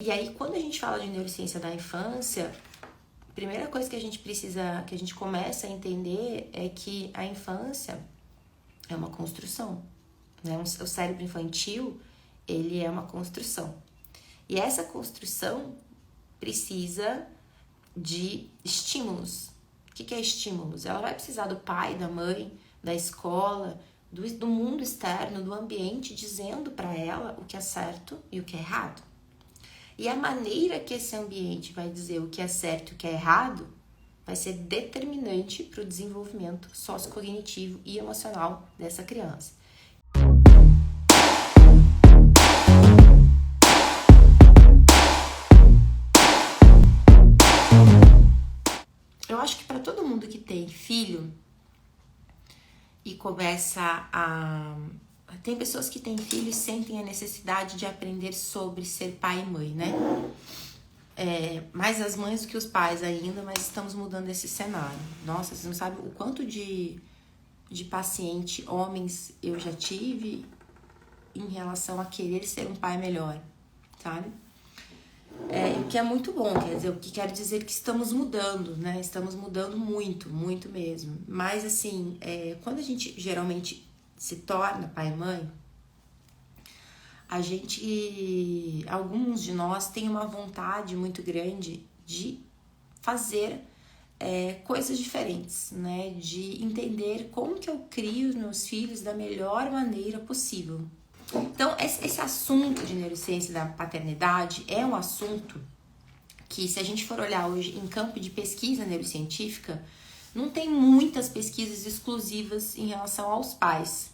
E aí, quando a gente fala de neurociência da infância, a primeira coisa que a gente começa a entender é que a infância é uma construção, né? O cérebro infantil, ele é uma construção. E essa construção precisa de estímulos. O que é estímulos? Ela vai precisar do pai, da mãe, da escola, do mundo externo, do ambiente, dizendo para ela o que é certo e o que é errado. E a maneira que esse ambiente vai dizer o que é certo e o que é errado vai ser determinante para o desenvolvimento sociocognitivo e emocional dessa criança. Eu acho que para todo mundo que tem filho e começa a... Tem pessoas que têm filho e sentem a necessidade de aprender sobre ser pai e mãe, né? Mais as mães do que os pais ainda, mas estamos mudando esse cenário. Nossa, vocês não sabem o quanto de paciente, homens, eu já tive em relação a querer ser um pai melhor, sabe? O que é muito bom, quer dizer, o que quer dizer que estamos mudando, né? Estamos mudando muito, muito mesmo. Mas, assim, quando a gente geralmente se torna pai e mãe, alguns de nós tem uma vontade muito grande de fazer coisas diferentes, né? De entender como que eu crio os meus filhos da melhor maneira possível. Então, esse assunto de neurociência da paternidade é um assunto que, se a gente for olhar hoje em campo de pesquisa neurocientífica, não tem muitas pesquisas exclusivas em relação aos pais.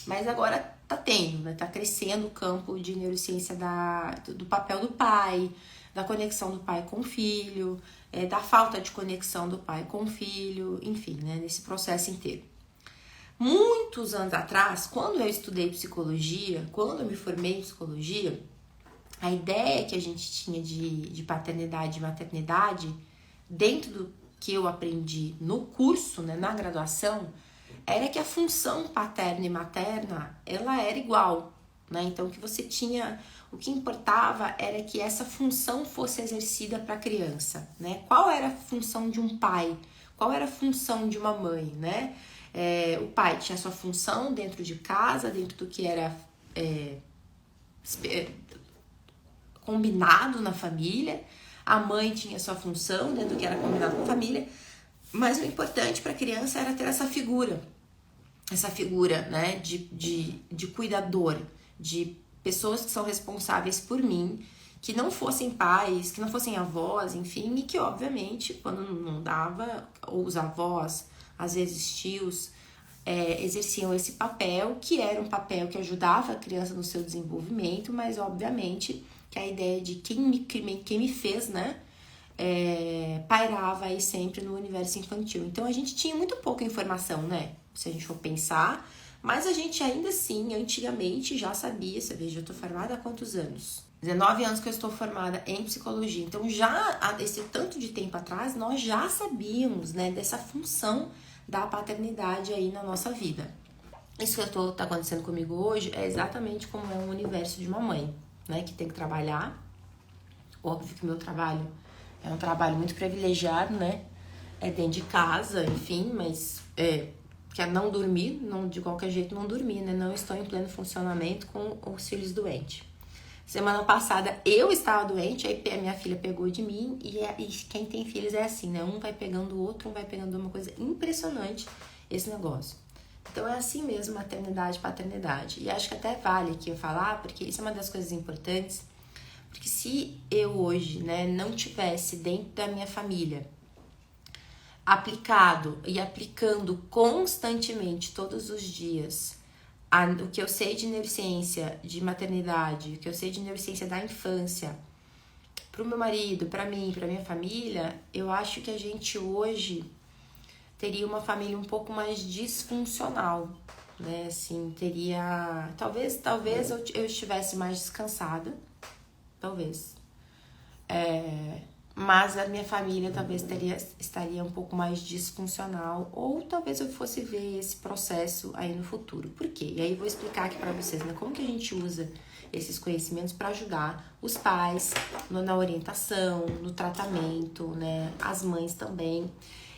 Mas agora tá tendo, né? Tá crescendo o campo de neurociência do papel do pai, da conexão do pai com o filho, da falta de conexão do pai com o filho, enfim, né? Nesse processo inteiro. Muitos anos atrás, quando eu estudei psicologia, quando eu me formei em psicologia, a ideia que a gente tinha de paternidade e maternidade, dentro do que eu aprendi no curso, né, na graduação, era que a função paterna e materna, ela era igual, né? Então, o que importava era que essa função fosse exercida para a criança, né? Qual era a função de um pai? Qual era a função de uma mãe, né? O pai tinha sua função dentro de casa, dentro do que era combinado na família. A mãe tinha sua função dentro do que era combinado com a família. Mas o importante para a criança era ter essa figura, né, de cuidador, de pessoas que são responsáveis por mim, que não fossem pais, que não fossem avós, enfim, e que, obviamente, quando não dava, ou os avós, às vezes tios, exerciam esse papel, que era um papel que ajudava a criança no seu desenvolvimento, mas, obviamente, que a ideia de quem me fez, né, pairava aí sempre no universo infantil. Então, a gente tinha muito pouca informação, né, se a gente for pensar, mas a gente ainda assim, antigamente, já sabia. Você veja, eu tô formada há quantos anos? 19 anos que eu estou formada em psicologia. Então, já há esse tanto de tempo atrás, nós já sabíamos, né, dessa função da paternidade aí na nossa vida. Isso que tá acontecendo comigo hoje é exatamente como é um universo de uma mãe, né, que tem que trabalhar. Óbvio que o meu trabalho é um trabalho muito privilegiado, né, dentro de casa, enfim, mas que é não dormir, não, de qualquer jeito não dormir, né? Não estou em pleno funcionamento com os filhos doentes. Semana passada eu estava doente, aí a minha filha pegou de mim, e quem tem filhos é assim, né? Um vai pegando o outro, um vai pegando uma coisa impressionante, esse negócio. Então é assim mesmo, maternidade, paternidade. E acho que até vale aqui eu falar, porque isso é uma das coisas importantes, porque se eu hoje, né, não tivesse dentro da minha família aplicando constantemente, todos os dias, o que eu sei de neurociência de maternidade, o que eu sei de neurociência da infância, pro meu marido, pra mim, pra minha família, eu acho que a gente hoje teria uma família um pouco mais disfuncional, né? Assim, talvez eu estivesse mais descansada, talvez. mas a minha família talvez estaria um pouco mais disfuncional, ou talvez eu fosse ver esse processo aí no futuro. Por quê? E aí eu vou explicar aqui para vocês, né, como que a gente usa esses conhecimentos para ajudar os pais na orientação, no tratamento, né, as mães também.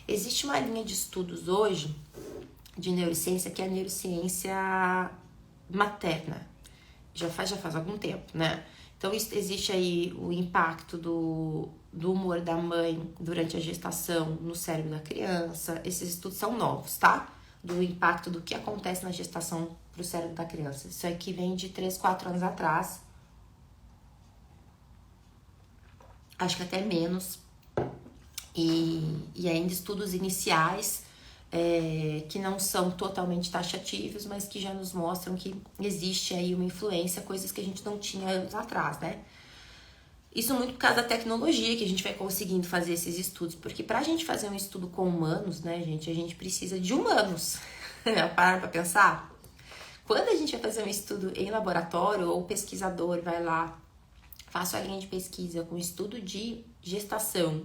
Existe uma linha de estudos hoje de neurociência que é a neurociência materna. Já faz algum tempo, né? Então, existe aí o impacto do humor da mãe durante a gestação no cérebro da criança. Esses estudos são novos, tá? Do impacto do que acontece na gestação pro cérebro da criança. Isso aqui vem de 3, 4 anos atrás. Acho que até menos. E ainda estudos iniciais que não são totalmente taxativos, mas que já nos mostram que existe aí uma influência, coisas que a gente não tinha anos atrás, né? Isso muito por causa da tecnologia que a gente vai conseguindo fazer esses estudos, porque pra gente fazer um estudo com humanos, né, gente, a gente precisa de humanos. Para pra pensar? Quando a gente vai fazer um estudo em laboratório, ou o pesquisador vai lá, faço a linha de pesquisa com estudo de gestação,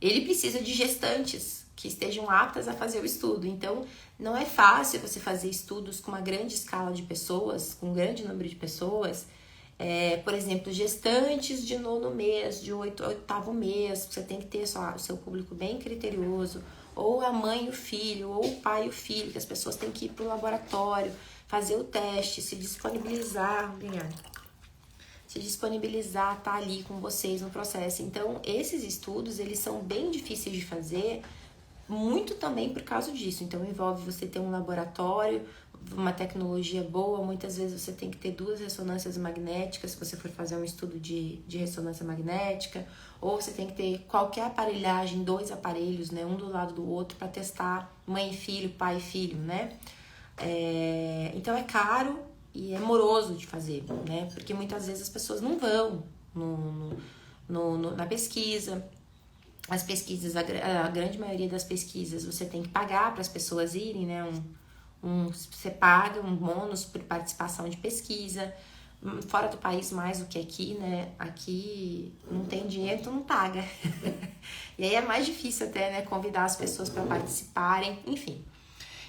ele precisa de gestantes que estejam aptas a fazer o estudo. Então, não é fácil você fazer estudos com uma grande escala de pessoas, com um grande número de pessoas. Por exemplo, gestantes de 9º mês, de 8º mês, você tem que ter o seu público bem criterioso, ou a mãe e o filho, ou o pai e o filho, que as pessoas têm que ir para o laboratório, fazer o teste, se disponibilizar, tá ali com vocês no processo. Então, esses estudos, eles são bem difíceis de fazer, muito também por causa disso. Então, envolve você ter um laboratório, uma tecnologia boa. Muitas vezes você tem que ter 2 ressonâncias magnéticas, se você for fazer um estudo de ressonância magnética, ou você tem que ter qualquer aparelhagem, 2 aparelhos, né, um do lado do outro, para testar mãe e filho, pai e filho, né? Então, é caro e é moroso de fazer, né? Porque muitas vezes as pessoas não vão na pesquisa. As pesquisas, a grande maioria das pesquisas, você tem que pagar para as pessoas irem, né? Você paga um bônus por participação de pesquisa. Fora do país, mais do que aqui, né? Aqui não tem dinheiro, então não paga. E aí é mais difícil até, né? Convidar as pessoas para participarem, enfim.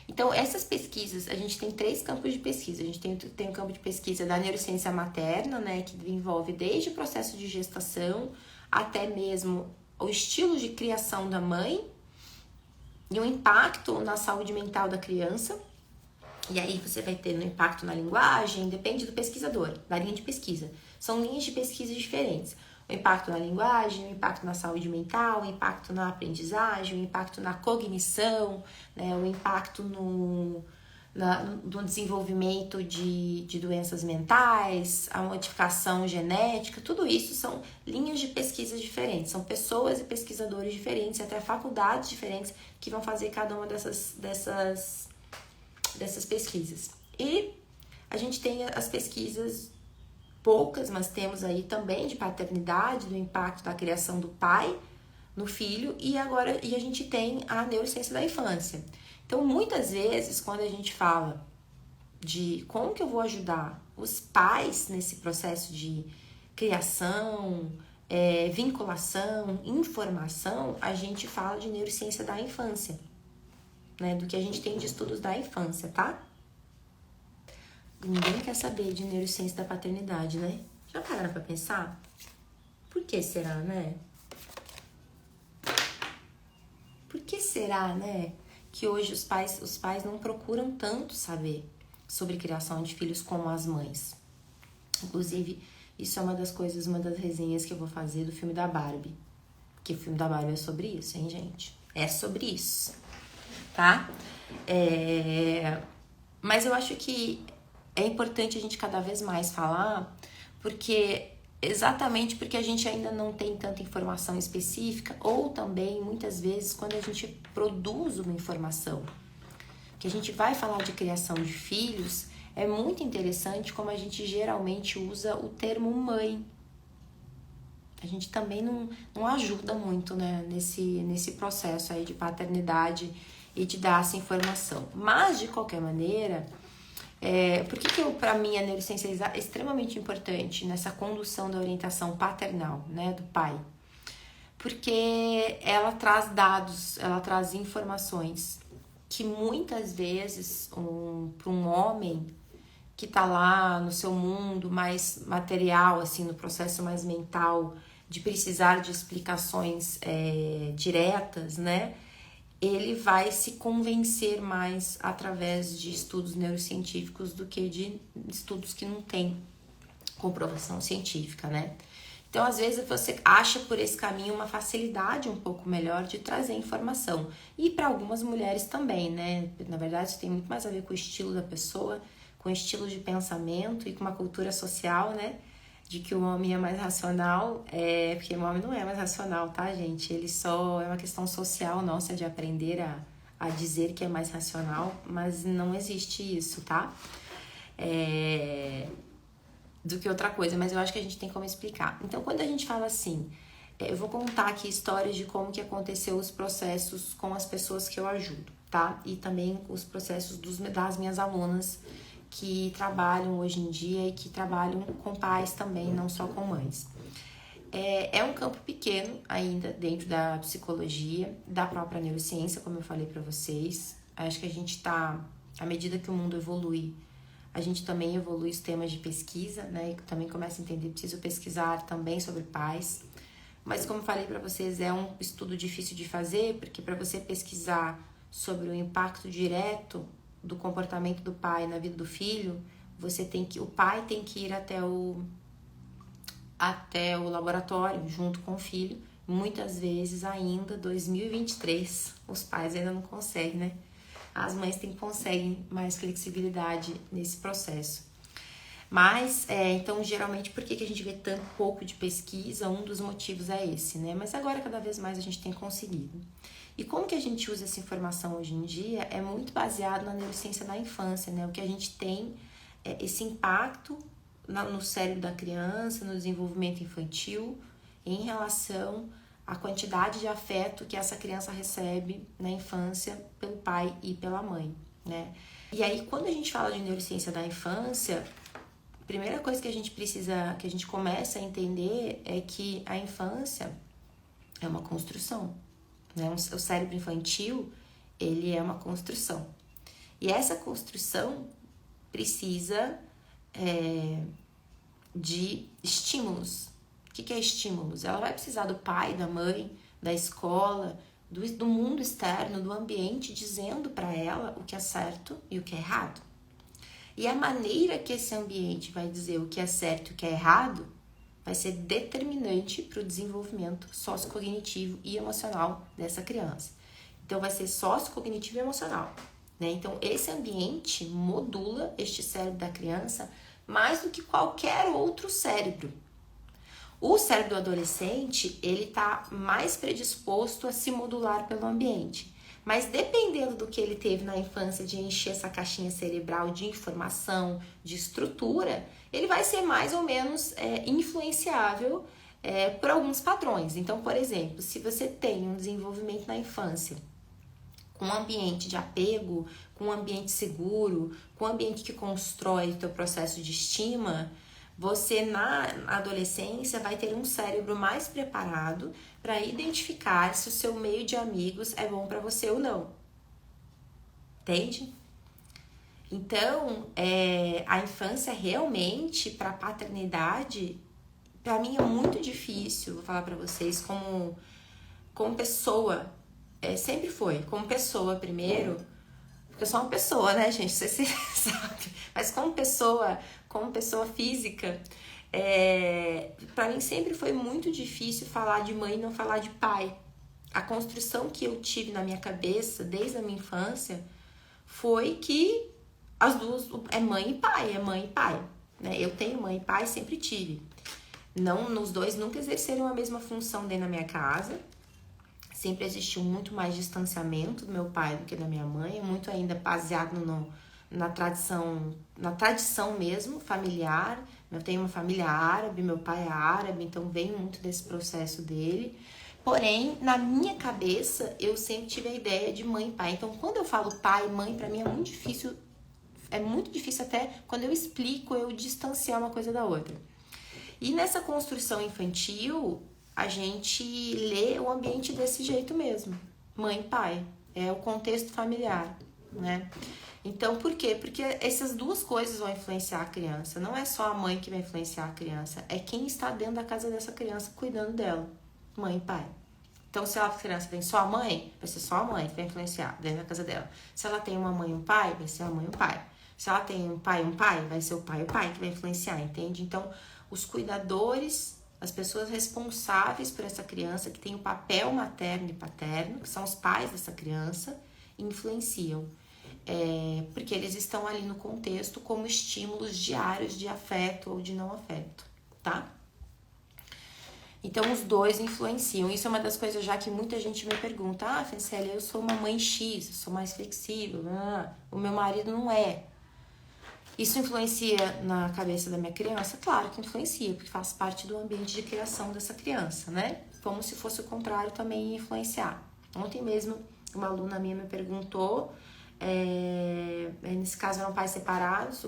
Então, essas pesquisas, a gente tem 3 campos de pesquisa. A gente tem o campo de pesquisa da neurociência materna, né? Que envolve desde o processo de gestação até mesmo o estilo de criação da mãe e o impacto na saúde mental da criança. E aí você vai ter um impacto na linguagem, depende do pesquisador, da linha de pesquisa. São linhas de pesquisa diferentes. O impacto na linguagem, o impacto na saúde mental, o impacto na aprendizagem, o impacto na cognição, né, o impacto no desenvolvimento de doenças mentais, a modificação genética, tudo isso são linhas de pesquisa diferentes, são pessoas e pesquisadores diferentes, até faculdades diferentes que vão fazer cada uma dessas pesquisas. E a gente tem as pesquisas, poucas, mas temos aí também de paternidade, do impacto da criação do pai no filho, e a gente tem a neurociência da infância. Então, muitas vezes, quando a gente fala de como que eu vou ajudar os pais nesse processo de criação, vinculação, informação, a gente fala de neurociência da infância, né? Do que a gente tem de estudos da infância, tá? Ninguém quer saber de neurociência da paternidade, né? Já pararam pra pensar? Por que será, né? Por que será, né? Que hoje os pais não procuram tanto saber sobre criação de filhos como as mães. Inclusive, isso é uma das resenhas que eu vou fazer do filme da Barbie. Porque o filme da Barbie é sobre isso, hein, gente? É sobre isso, tá? Mas eu acho que é importante a gente cada vez mais falar, exatamente porque a gente ainda não tem tanta informação específica, ou também, muitas vezes, quando a gente produz uma informação, que a gente vai falar de criação de filhos, é muito interessante como a gente geralmente usa o termo mãe. A gente também não ajuda muito, né, nesse processo aí de paternidade e de dar essa informação. Mas, de qualquer maneira, por que para mim a neurociência é extremamente importante nessa condução da orientação paternal, né, do pai? Porque ela traz dados, ela traz informações que muitas vezes para um homem que tá lá no seu mundo mais material, assim, no processo mais mental, de precisar de explicações diretas, né? Ele vai se convencer mais através de estudos neurocientíficos do que de estudos que não têm comprovação científica, né? Então, às vezes, você acha por esse caminho uma facilidade um pouco melhor de trazer informação. E para algumas mulheres também, né? Na verdade, isso tem muito mais a ver com o estilo da pessoa, com o estilo de pensamento e com uma cultura social, né? De que o homem é mais racional, porque o homem não é mais racional, tá, gente? Ele só é uma questão social nossa de aprender a dizer que é mais racional, mas não existe isso, tá? Do que outra coisa, mas eu acho que a gente tem como explicar. Então, quando a gente fala assim, eu vou contar aqui histórias de como que aconteceu os processos com as pessoas que eu ajudo, tá? E também os processos das minhas alunas que trabalham hoje em dia e que trabalham com pais também, não só com mães. É um campo pequeno ainda dentro da psicologia, da própria neurociência, como eu falei para vocês. Acho que a gente tá, à medida que o mundo evolui, a gente também evolui os temas de pesquisa, né? E também começa a entender, preciso pesquisar também sobre pais. Mas como eu falei para vocês, é um estudo difícil de fazer, porque para você pesquisar sobre o impacto direto do comportamento do pai na vida do filho, o pai tem que ir até o laboratório junto com o filho. Muitas vezes ainda 2023, os pais ainda não conseguem, né? As mães conseguem mais flexibilidade nesse processo. Mas, então, geralmente, por que a gente vê tão pouco de pesquisa? Um dos motivos é esse, né? Mas agora, cada vez mais, a gente tem conseguido. E como que a gente usa essa informação hoje em dia é muito baseado na neurociência da infância, né? O que a gente tem esse impacto no cérebro da criança, no desenvolvimento infantil, em relação à quantidade de afeto que essa criança recebe na infância pelo pai e pela mãe, né? E aí, quando a gente fala de neurociência da infância, a primeira coisa que a gente começa a entender é que a infância é uma construção, né? O cérebro infantil, ele é uma construção. E essa construção precisa de estímulos. O que é estímulos? Ela vai precisar do pai, da mãe, da escola, do mundo externo, do ambiente, dizendo para ela o que é certo e o que é errado. E a maneira que esse ambiente vai dizer o que é certo e o que é errado vai ser determinante para o desenvolvimento sociocognitivo e emocional dessa criança. Então, vai ser sociocognitivo e emocional, né? Então, esse ambiente modula este cérebro da criança mais do que qualquer outro cérebro. O cérebro do adolescente, ele está mais predisposto a se modular pelo ambiente. Mas dependendo do que ele teve na infância de encher essa caixinha cerebral de informação, de estrutura, ele vai ser mais ou menos influenciável por alguns padrões. Então, por exemplo, se você tem um desenvolvimento na infância com um ambiente de apego, com um ambiente seguro, com um ambiente que constrói o teu processo de estima, você na adolescência vai ter um cérebro mais preparado para identificar se o seu meio de amigos é bom para você ou não. Entende? Então, a infância realmente, para a paternidade, para mim é muito difícil, vou falar para vocês, como pessoa, sempre foi, como pessoa primeiro, porque eu sou uma pessoa, né, gente? Você sabe. Mas como pessoa física, para mim sempre foi muito difícil falar de mãe e não falar de pai. A construção que eu tive na minha cabeça, desde a minha infância, foi que as duas é mãe e pai, né? Eu tenho mãe e pai, sempre tive. Não, os dois nunca exerceram a mesma função dentro da minha casa. Sempre existiu muito mais distanciamento do meu pai do que da minha mãe, muito ainda baseado na tradição mesmo, familiar. Eu tenho uma família árabe, meu pai é árabe, então vem muito desse processo dele. Porém, na minha cabeça, eu sempre tive a ideia de mãe e pai. Então, quando eu falo pai e mãe, pra mim é muito difícil até quando eu explico, eu distanciar uma coisa da outra. E nessa construção infantil, a gente lê o ambiente desse jeito mesmo. Mãe e pai. É o contexto familiar, né? Então, por quê? Porque essas duas coisas vão influenciar a criança. Não é só a mãe que vai influenciar a criança, é quem está dentro da casa dessa criança cuidando dela. Mãe e pai. Então, se a criança tem só a mãe, vai ser só a mãe que vai influenciar dentro da casa dela. Se ela tem uma mãe e um pai, vai ser a mãe e o pai. Se ela tem um pai e um pai, vai ser o pai e o pai que vai influenciar, entende? Então, os cuidadores, as pessoas responsáveis por essa criança, que tem o papel materno e paterno, que são os pais dessa criança, influenciam. Porque eles estão ali no contexto como estímulos diários de afeto ou de não afeto, tá? Então, os dois influenciam. Isso é uma das coisas já que muita gente me pergunta. Ah, Franciele, eu sou uma mãe X, eu sou mais flexível. O meu marido não é. Isso influencia na cabeça da minha criança? Claro que influencia, porque faz parte do ambiente de criação dessa criança, né? Como se fosse o contrário também ia influenciar. Ontem mesmo, uma aluna minha me perguntou, nesse caso eram pais separados,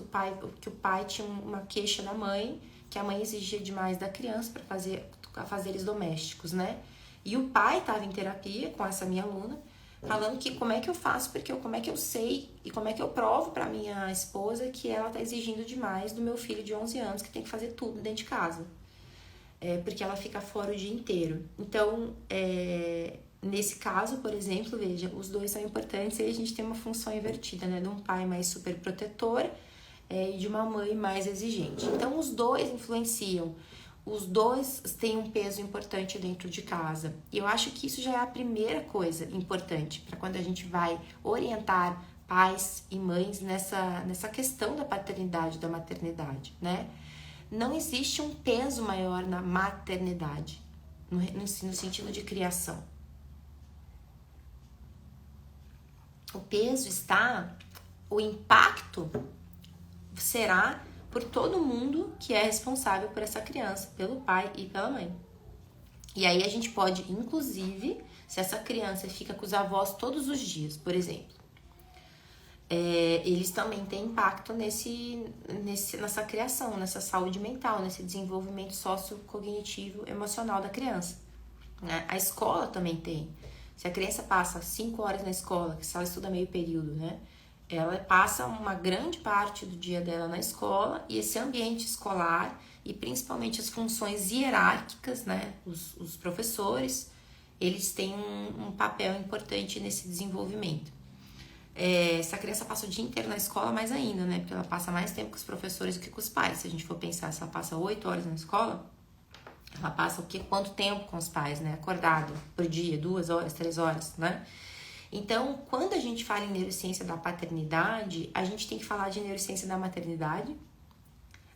que o pai tinha uma queixa da mãe, que a mãe exigia demais da criança para fazer afazeres domésticos, né? E o pai estava em terapia com essa minha aluna, falando que como é que eu faço, como é que eu sei e como é que eu provo para minha esposa que ela tá exigindo demais do meu filho de 11 anos, que tem que fazer tudo dentro de casa. Porque ela fica fora o dia inteiro. Então, nesse caso, por exemplo, veja, os dois são importantes e a gente tem uma função invertida, né? De um pai mais super protetor e de uma mãe mais exigente. Então, os dois influenciam. Os dois têm um peso importante dentro de casa. E eu acho que isso já é a primeira coisa importante para quando a gente vai orientar pais e mães nessa questão da paternidade, da maternidade, né? Não existe um peso maior na maternidade, no sentido de criação. O peso o impacto será por todo mundo que é responsável por essa criança, pelo pai e pela mãe. E aí a gente pode, inclusive, se essa criança fica com os avós todos os dias, por exemplo, eles também têm impacto nessa criação, nessa saúde mental, nesse desenvolvimento sociocognitivo emocional da criança, né? A escola também tem. Se a criança passa 5 horas na escola, se ela estuda meio período, né? Ela passa uma grande parte do dia dela na escola, e esse ambiente escolar e principalmente as funções hierárquicas, né? Os professores, eles têm um papel importante nesse desenvolvimento. Se a criança passa o dia inteiro na escola, mais ainda, né? Porque ela passa mais tempo com os professores do que com os pais. Se a gente for pensar, se ela passa 8 horas na escola, ela passa quanto tempo com os pais, né? Acordado por dia, 2 horas, 3 horas, né? Então, quando a gente fala em neurociência da paternidade, a gente tem que falar de neurociência da maternidade,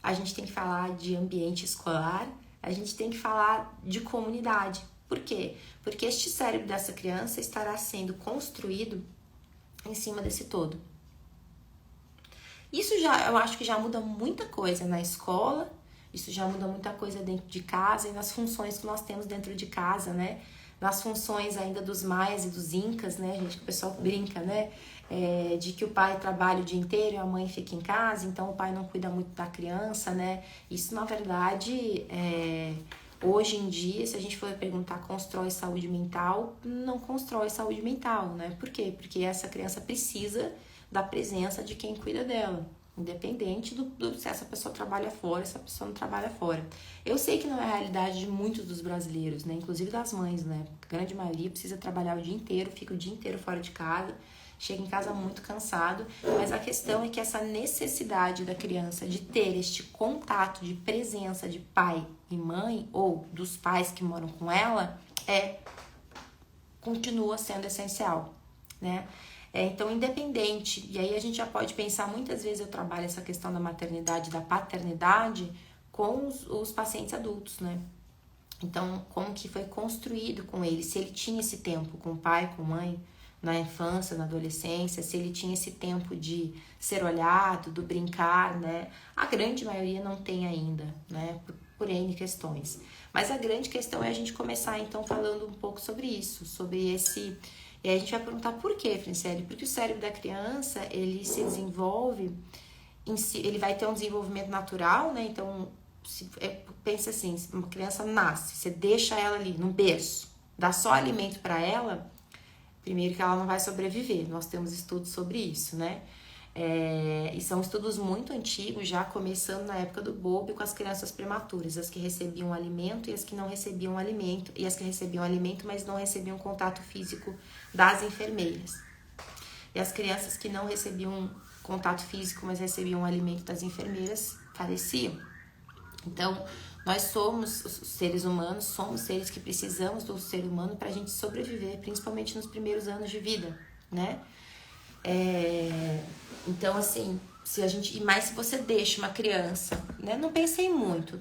a gente tem que falar de ambiente escolar, a gente tem que falar de comunidade. Por quê? Porque este cérebro dessa criança estará sendo construído em cima desse todo. Isso eu acho que já muda muita coisa na escola, isso já muda muita coisa dentro de casa e nas funções que nós temos dentro de casa, né? Nas funções ainda dos maias e dos incas, né, gente, que o pessoal brinca, né, de que o pai trabalha o dia inteiro e a mãe fica em casa, então o pai não cuida muito da criança, né, isso na verdade, hoje em dia, se a gente for perguntar, constrói saúde mental? Não constrói saúde mental, né, por quê? Porque essa criança precisa da presença de quem cuida dela. Independente se essa pessoa trabalha fora, se a pessoa não trabalha fora. Eu sei que não é a realidade de muitos dos brasileiros, né? Inclusive das mães, né? A grande maioria precisa trabalhar o dia inteiro, fica o dia inteiro fora de casa, chega em casa muito cansado. Mas a questão é que essa necessidade da criança de ter este contato de presença de pai e mãe, ou dos pais que moram com ela, continua sendo essencial, né? Então, independente, e aí a gente já pode pensar, muitas vezes eu trabalho essa questão da maternidade e da paternidade com os pacientes adultos, né? Então, como que foi construído com ele, se ele tinha esse tempo com o pai, com a mãe, na infância, na adolescência, se ele tinha esse tempo de ser olhado, do brincar, né? A grande maioria não tem ainda, né? Por N questões. Mas a grande questão é a gente começar, então, falando um pouco sobre isso, sobre esse... E aí a gente vai perguntar por quê, Franciele? Porque o cérebro da criança, ele se desenvolve, ele vai ter um desenvolvimento natural, né? Então, Pensa assim, uma criança nasce, você deixa ela ali no berço, dá só alimento para ela, primeiro que ela não vai sobreviver. Nós temos estudos sobre isso, né? E são estudos muito antigos, já começando na época do Bowlby com as crianças prematuras, as que recebiam alimento e as que não recebiam alimento, e as que recebiam alimento, mas não recebiam contato físico das enfermeiras. E as crianças que não recebiam contato físico, mas recebiam alimento das enfermeiras, faleciam. Então, nós somos, os seres humanos, somos seres que precisamos do ser humano para a gente sobreviver, principalmente nos primeiros anos de vida, né? Então, assim, se você deixa uma criança, né? Não pensei muito,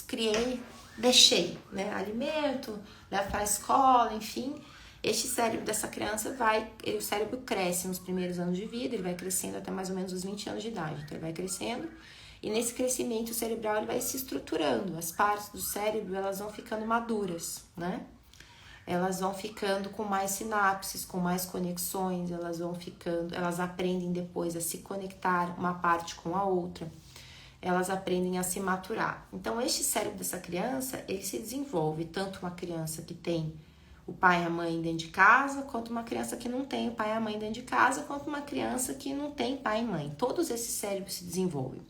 criei, deixei, né? Alimento, leva para a escola, enfim. Este cérebro dessa criança o cérebro cresce nos primeiros anos de vida, ele vai crescendo até mais ou menos os 20 anos de idade. Então, ele vai crescendo e nesse crescimento cerebral ele vai se estruturando. As partes do cérebro, elas vão ficando maduras, né? Elas vão ficando com mais sinapses, com mais conexões, elas aprendem depois a se conectar uma parte com a outra, elas aprendem a se maturar. Então, este cérebro dessa criança, ele se desenvolve, tanto uma criança que tem o pai e a mãe dentro de casa, quanto uma criança que não tem o pai e a mãe dentro de casa, quanto uma criança que não tem pai e mãe. Todos esses cérebros se desenvolvem.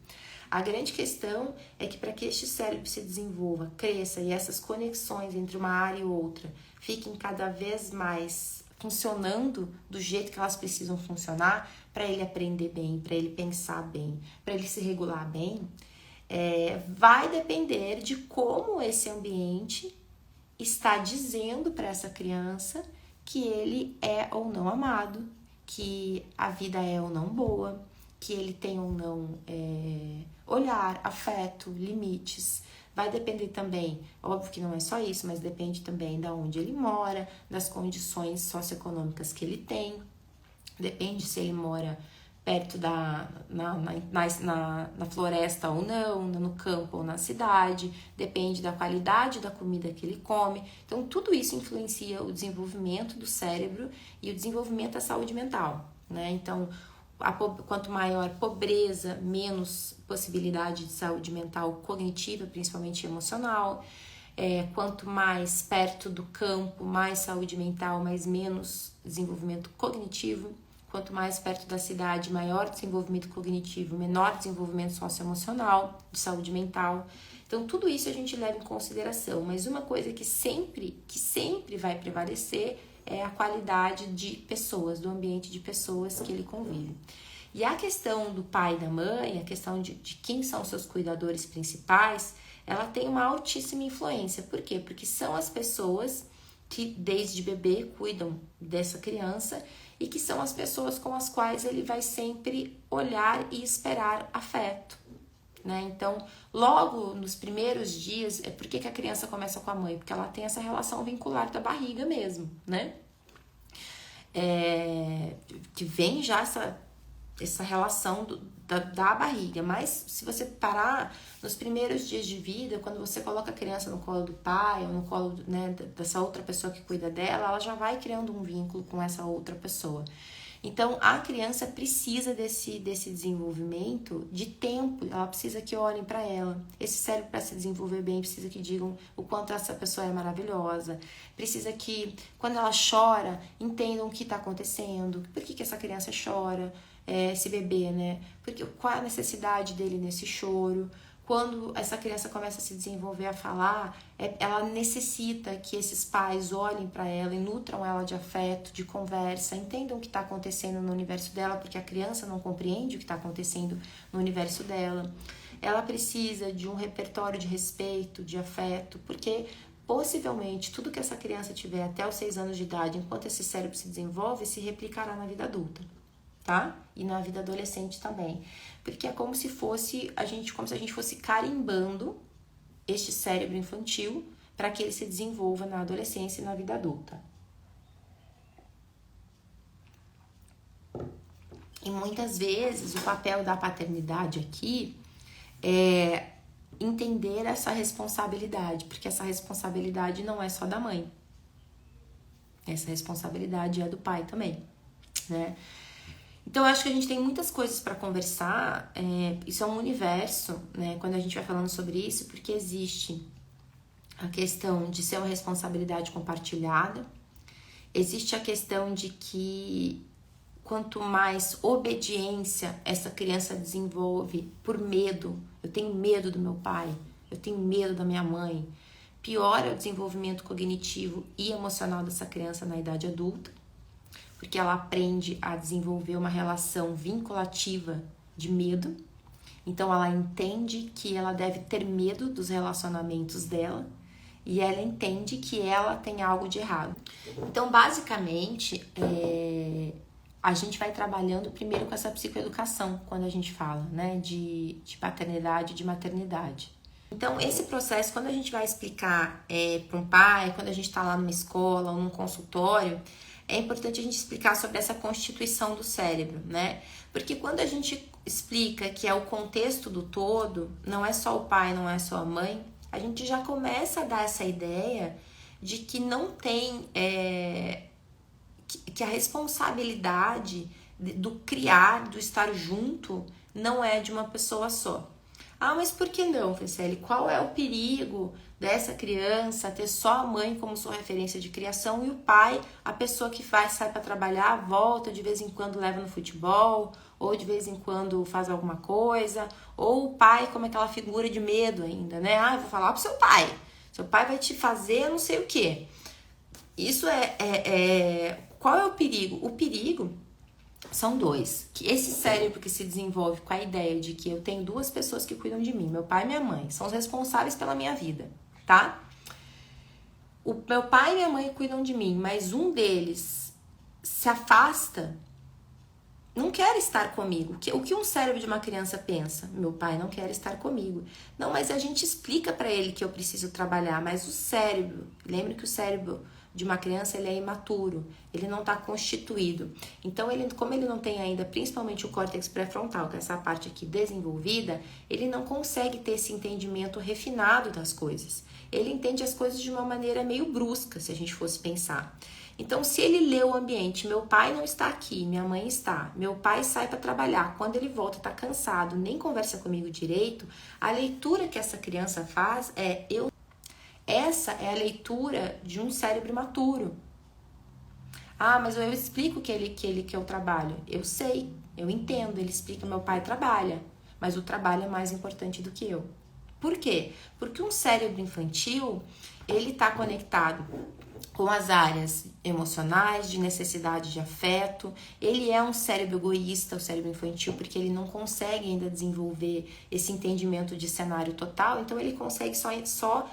A grande questão é que para que este cérebro se desenvolva, cresça e essas conexões entre uma área e outra fiquem cada vez mais funcionando do jeito que elas precisam funcionar, para ele aprender bem, para ele pensar bem, para ele se regular bem, vai depender de como esse ambiente está dizendo para essa criança que ele é ou não amado, que a vida é ou não boa, que ele tem ou não olhar, afeto, limites. Vai depender também, óbvio que não é só isso, mas depende também de onde ele mora, das condições socioeconômicas que ele tem. Depende se ele mora perto na floresta ou não, no campo ou na cidade. Depende da qualidade da comida que ele come. Então, tudo isso influencia o desenvolvimento do cérebro e o desenvolvimento da saúde mental, né? Então, quanto maior pobreza, menos possibilidade de saúde mental cognitiva, principalmente emocional. Quanto mais perto do campo, mais saúde mental, mas menos desenvolvimento cognitivo. Quanto mais perto da cidade, maior desenvolvimento cognitivo, menor desenvolvimento socioemocional, de saúde mental. Então, tudo isso a gente leva em consideração. Mas uma coisa que sempre vai prevalecer é a qualidade de pessoas, do ambiente de pessoas que ele convive. E a questão do pai e da mãe, a questão de quem são seus cuidadores principais, ela tem uma altíssima influência. Por quê? Porque são as pessoas que desde bebê cuidam dessa criança e que são as pessoas com as quais ele vai sempre olhar e esperar afeto, né? Então, logo nos primeiros dias, por que a criança começa com a mãe? Porque ela tem essa relação vincular da barriga mesmo, né? Que vem já essa relação da barriga. Mas se você parar nos primeiros dias de vida, quando você coloca a criança no colo do pai ou no colo, né, dessa outra pessoa que cuida dela, ela já vai criando um vínculo com essa outra pessoa. Então, a criança precisa desse desenvolvimento de tempo, ela precisa que olhem para ela. Esse cérebro, para se desenvolver bem, precisa que digam o quanto essa pessoa é maravilhosa, precisa que, quando ela chora, entendam o que está acontecendo, por que essa criança chora, esse bebê, né? Qual é a necessidade dele nesse choro. Quando essa criança começa a se desenvolver, a falar, ela necessita que esses pais olhem para ela e nutram ela de afeto, de conversa, entendam o que está acontecendo no universo dela, porque a criança não compreende o que está acontecendo no universo dela. Ela precisa de um repertório de respeito, de afeto, porque possivelmente tudo que essa criança tiver até os 6 anos de idade, enquanto esse cérebro se desenvolve, se replicará na vida adulta, tá? E na vida adolescente também. Porque é como se a gente fosse carimbando este cérebro infantil para que ele se desenvolva na adolescência e na vida adulta. E muitas vezes o papel da paternidade aqui é entender essa responsabilidade, porque essa responsabilidade não é só da mãe. Essa responsabilidade é do pai também, né? Então, eu acho que a gente tem muitas coisas para conversar. Isso é um universo, né? Quando a gente vai falando sobre isso, porque existe a questão de ser uma responsabilidade compartilhada, existe a questão de que quanto mais obediência essa criança desenvolve por medo, eu tenho medo do meu pai, eu tenho medo da minha mãe, pior é o desenvolvimento cognitivo e emocional dessa criança na idade adulta, porque ela aprende a desenvolver uma relação vinculativa de medo. Então ela entende que ela deve ter medo dos relacionamentos dela e ela entende que ela tem algo de errado. Então, basicamente, a gente vai trabalhando primeiro com essa psicoeducação, quando a gente fala, né, de paternidade e de maternidade. Então, esse processo, quando a gente vai explicar para um pai, quando a gente está lá numa escola ou num consultório, é importante a gente explicar sobre essa constituição do cérebro, né? Porque quando a gente explica que é o contexto do todo, não é só o pai, não é só a mãe, a gente já começa a dar essa ideia de que não tem... que a responsabilidade do criar, do estar junto, não é de uma pessoa só. Ah, mas por que não, Franciele? Qual é o perigo dessa criança ter só a mãe como sua referência de criação e o pai, a pessoa que sai para trabalhar, volta, de vez em quando leva no futebol, ou de vez em quando faz alguma coisa, ou o pai como aquela figura de medo ainda, né? Ah, eu vou falar pro seu pai vai te fazer não sei o quê. Isso qual é o perigo? O perigo são dois. Que esse cérebro que se desenvolve com a ideia de que eu tenho duas pessoas que cuidam de mim, meu pai e minha mãe, são os responsáveis pela minha vida, tá? O meu pai e minha mãe cuidam de mim, mas um deles se afasta, não quer estar comigo. O que um cérebro de uma criança pensa? Meu pai não quer estar comigo. Não, mas a gente explica para ele que eu preciso trabalhar, mas o cérebro, lembra que o cérebro de uma criança ele é imaturo, ele não está constituído. Então, como ele não tem ainda, principalmente o córtex pré-frontal, que é essa parte aqui desenvolvida, ele não consegue ter esse entendimento refinado das coisas. Ele entende as coisas de uma maneira meio brusca, se a gente fosse pensar. Então, se ele lê o ambiente, meu pai não está aqui, minha mãe está, meu pai sai para trabalhar, quando ele volta está cansado, nem conversa comigo direito, a leitura que essa criança faz essa é a leitura de um cérebro imaturo. Ah, mas eu explico que eu trabalho. Eu sei, eu entendo, ele explica, meu pai trabalha, mas o trabalho é mais importante do que eu. Por quê? Porque um cérebro infantil, ele está conectado com as áreas emocionais, de necessidade de afeto. Ele é um cérebro egoísta, o cérebro infantil, porque ele não consegue ainda desenvolver esse entendimento de cenário total, então ele consegue só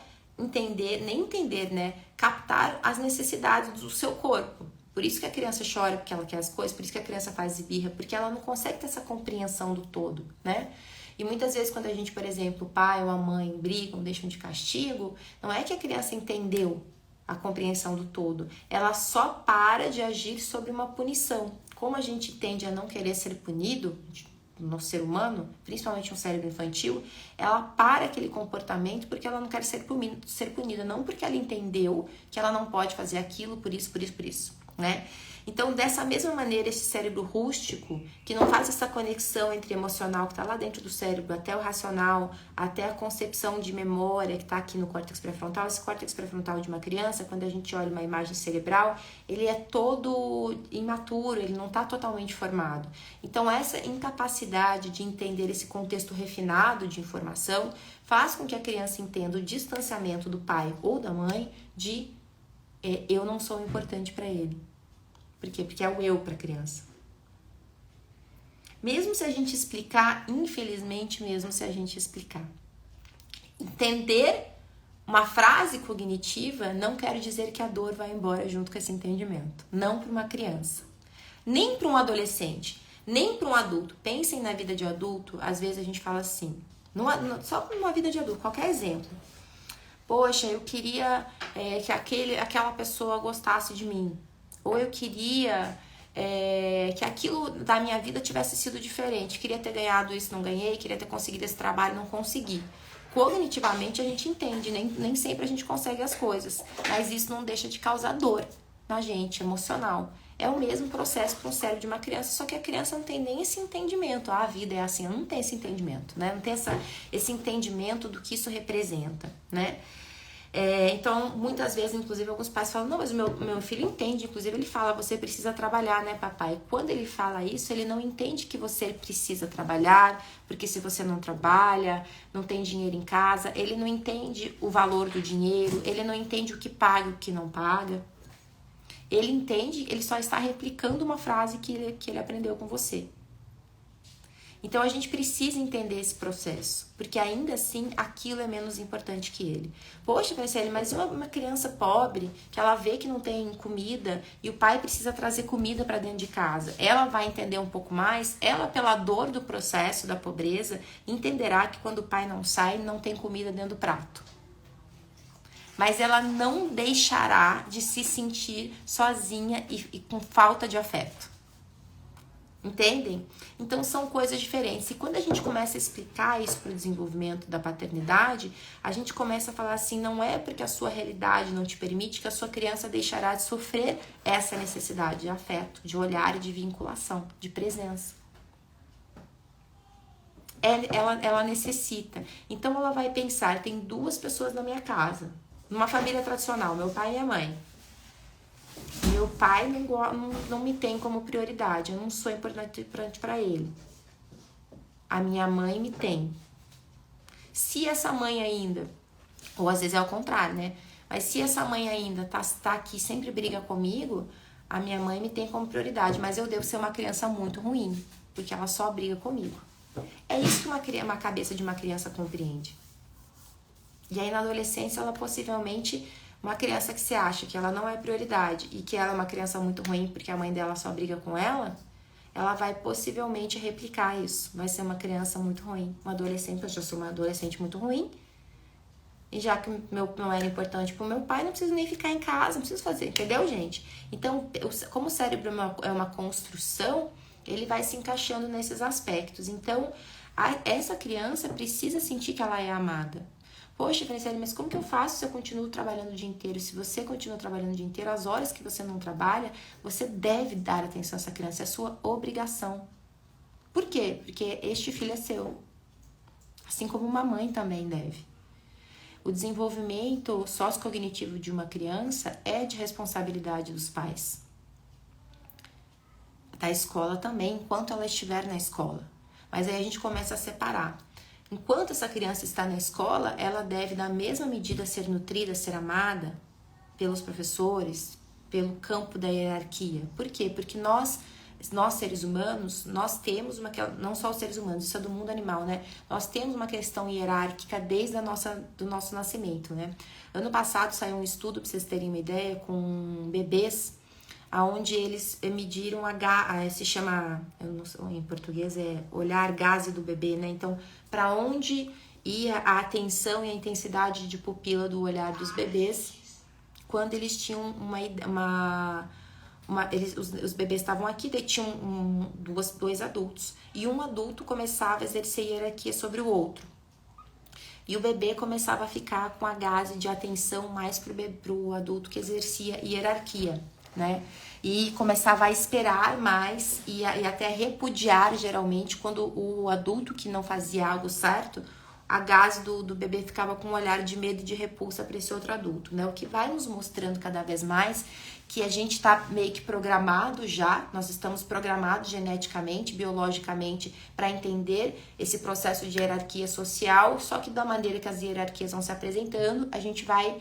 captar as necessidades do seu corpo. Por isso que a criança chora porque ela quer as coisas, por isso que a criança faz birra, porque ela não consegue ter essa compreensão do todo, né? E muitas vezes quando a gente, por exemplo, o pai ou a mãe brigam, deixam de castigo, não é que a criança entendeu a compreensão do todo, ela só para de agir sobre uma punição. Como a gente tende a não querer ser punido, no ser humano, principalmente um cérebro infantil, ela para aquele comportamento porque ela não quer ser punida, não porque ela entendeu que ela não pode fazer aquilo por isso, né? Então, dessa mesma maneira, esse cérebro rústico, que não faz essa conexão entre emocional que está lá dentro do cérebro, até o racional, até a concepção de memória que está aqui no córtex pré-frontal, esse córtex pré-frontal de uma criança, quando a gente olha uma imagem cerebral, ele é todo imaturo, ele não está totalmente formado. Então, essa incapacidade de entender esse contexto refinado de informação faz com que a criança entenda o distanciamento do pai ou da mãe de eu não sou importante para ele. Por quê? Porque é o eu para a criança. Mesmo se a gente explicar, infelizmente, mesmo se a gente explicar. Entender uma frase cognitiva não quer dizer que a dor vai embora junto com esse entendimento. Não para uma criança. Nem para um adolescente. Nem para um adulto. Pensem na vida de adulto, às vezes a gente fala assim, só numa vida de adulto, qualquer exemplo. Poxa, eu queria que aquela pessoa gostasse de mim. Ou eu queria que aquilo da minha vida tivesse sido diferente. Queria ter ganhado isso, não ganhei. Queria ter conseguido esse trabalho, não consegui. Cognitivamente a gente entende, nem sempre a gente consegue as coisas. Mas isso não deixa de causar dor na gente, emocional. É o mesmo processo para um cérebro de uma criança, só que a criança não tem nem esse entendimento. Ah, a vida é assim, ela não tem esse entendimento, né? Não tem esse entendimento do que isso representa, né? Então, muitas vezes, inclusive, alguns pais falam, não, mas o meu filho entende, inclusive ele fala, você precisa trabalhar, né, papai? Quando ele fala isso, ele não entende que você precisa trabalhar, porque se você não trabalha, não tem dinheiro em casa, ele não entende o valor do dinheiro, ele não entende o que paga e o que não paga. Ele entende, ele só está replicando uma frase que ele aprendeu com você. Então a gente precisa entender esse processo, porque ainda assim aquilo é menos importante que ele. Poxa, Franciele, mas uma criança pobre, que ela vê que não tem comida e o pai precisa trazer comida para dentro de casa, ela vai entender um pouco mais, ela pela dor do processo da pobreza, entenderá que quando o pai não sai, não tem comida dentro do prato. Mas ela não deixará de se sentir sozinha e com falta de afeto. Entendem? Então são coisas diferentes. E quando a gente começa a explicar isso para o desenvolvimento da paternidade, a gente começa a falar assim, não é porque a sua realidade não te permite que a sua criança deixará de sofrer essa necessidade de afeto, de olhar e de vinculação, de presença. Ela necessita. Então ela vai pensar, tem 2 pessoas na minha casa, numa família tradicional, meu pai e minha mãe. Meu pai não me tem como prioridade, eu não sou importante para ele. A minha mãe me tem. Se essa mãe ainda, ou às vezes é ao contrário, né? Mas se essa mãe ainda tá aqui, sempre briga comigo, a minha mãe me tem como prioridade, mas eu devo ser uma criança muito ruim, porque ela só briga comigo. É isso que uma cabeça de uma criança compreende. E aí na adolescência ela possivelmente... Uma criança que você acha que ela não é prioridade e que ela é uma criança muito ruim porque a mãe dela só briga com ela, ela vai possivelmente replicar isso. Vai ser uma criança muito ruim. Uma adolescente, eu já sou uma adolescente muito ruim. E já que não era importante pro meu pai, não preciso nem ficar em casa, não preciso fazer, entendeu, gente? Então, como o cérebro é uma construção, ele vai se encaixando nesses aspectos. Então, essa criança precisa sentir que ela é amada. Poxa, Franciele, mas como que eu faço se eu continuo trabalhando o dia inteiro? Se você continua trabalhando o dia inteiro, as horas que você não trabalha, você deve dar atenção a essa criança, é sua obrigação. Por quê? Porque este filho é seu. Assim como uma mãe também deve. O desenvolvimento sociocognitivo de uma criança é de responsabilidade dos pais. Da escola também, enquanto ela estiver na escola. Mas aí a gente começa a separar. Enquanto essa criança está na escola, ela deve, na mesma medida, ser nutrida, ser amada pelos professores, pelo campo da hierarquia. Por quê? Porque nós seres humanos, nós temos não só os seres humanos, isso é do mundo animal, né? Nós temos uma questão hierárquica desde do nosso nascimento, né? Ano passado saiu um estudo, para vocês terem uma ideia, com bebês, onde eles mediram se chama, eu não sei, em português é olhar gaze do bebê, né? Então, para onde ia a atenção e a intensidade de pupila do olhar dos bebês quando eles tinham os bebês estavam aqui, daí tinham dois adultos. E um adulto começava a exercer hierarquia sobre o outro. E o bebê começava a ficar com a gaze de atenção mais pro adulto que exercia hierarquia, né? E começava a esperar mais e até repudiar, geralmente, quando o adulto que não fazia algo certo, a gaze do bebê ficava com um olhar de medo e de repulsa para esse outro adulto, né? O que vai nos mostrando cada vez mais que a gente está meio que programado já, nós estamos programados geneticamente, biologicamente, para entender esse processo de hierarquia social, só que da maneira que as hierarquias vão se apresentando, a gente vai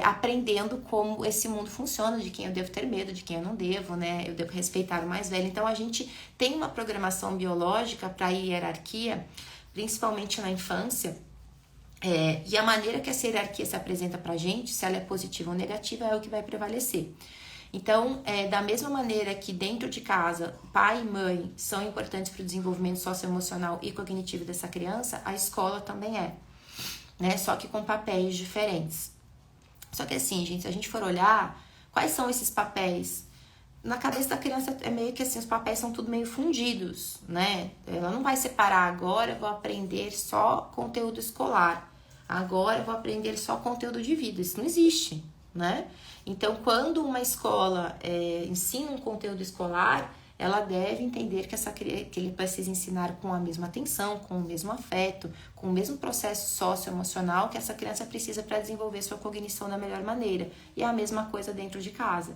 aprendendo como esse mundo funciona, de quem eu devo ter medo, de quem eu não devo, né? Eu devo respeitar o mais velho. Então, a gente tem uma programação biológica para a hierarquia, principalmente na infância, e a maneira que essa hierarquia se apresenta pra gente, se ela é positiva ou negativa, é o que vai prevalecer. Então, da mesma maneira que dentro de casa, pai e mãe são importantes para o desenvolvimento socioemocional e cognitivo dessa criança, a escola também é, né? Só que com papéis diferentes. Só que assim, gente, se a gente for olhar, quais são esses papéis? Na cabeça da criança é meio que assim, os papéis são tudo meio fundidos, né? Ela não vai separar, agora eu vou aprender só conteúdo escolar, agora eu vou aprender só conteúdo de vida, isso não existe. né? Então, quando uma escola ensina um conteúdo escolar, ela deve entender que ele precisa ensinar com a mesma atenção, com o mesmo afeto, com o mesmo processo socioemocional que essa criança precisa para desenvolver sua cognição da melhor maneira. E é a mesma coisa dentro de casa.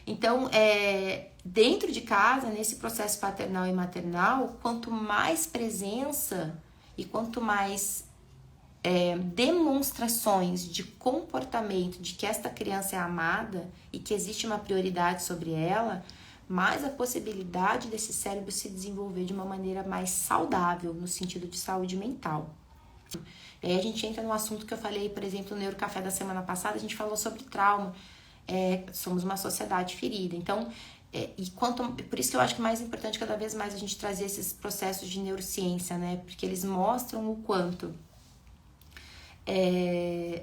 Então, dentro de casa, nesse processo paternal e maternal, quanto mais presença e quanto mais demonstrações de comportamento de que esta criança é amada e que existe uma prioridade sobre ela, mais a possibilidade desse cérebro se desenvolver de uma maneira mais saudável, no sentido de saúde mental. E aí a gente entra no assunto que eu falei, por exemplo, no Neurocafé da semana passada, a gente falou sobre trauma. Somos uma sociedade ferida. Então, por isso que eu acho que é mais importante cada vez mais a gente trazer esses processos de neurociência, né? Porque eles mostram o quanto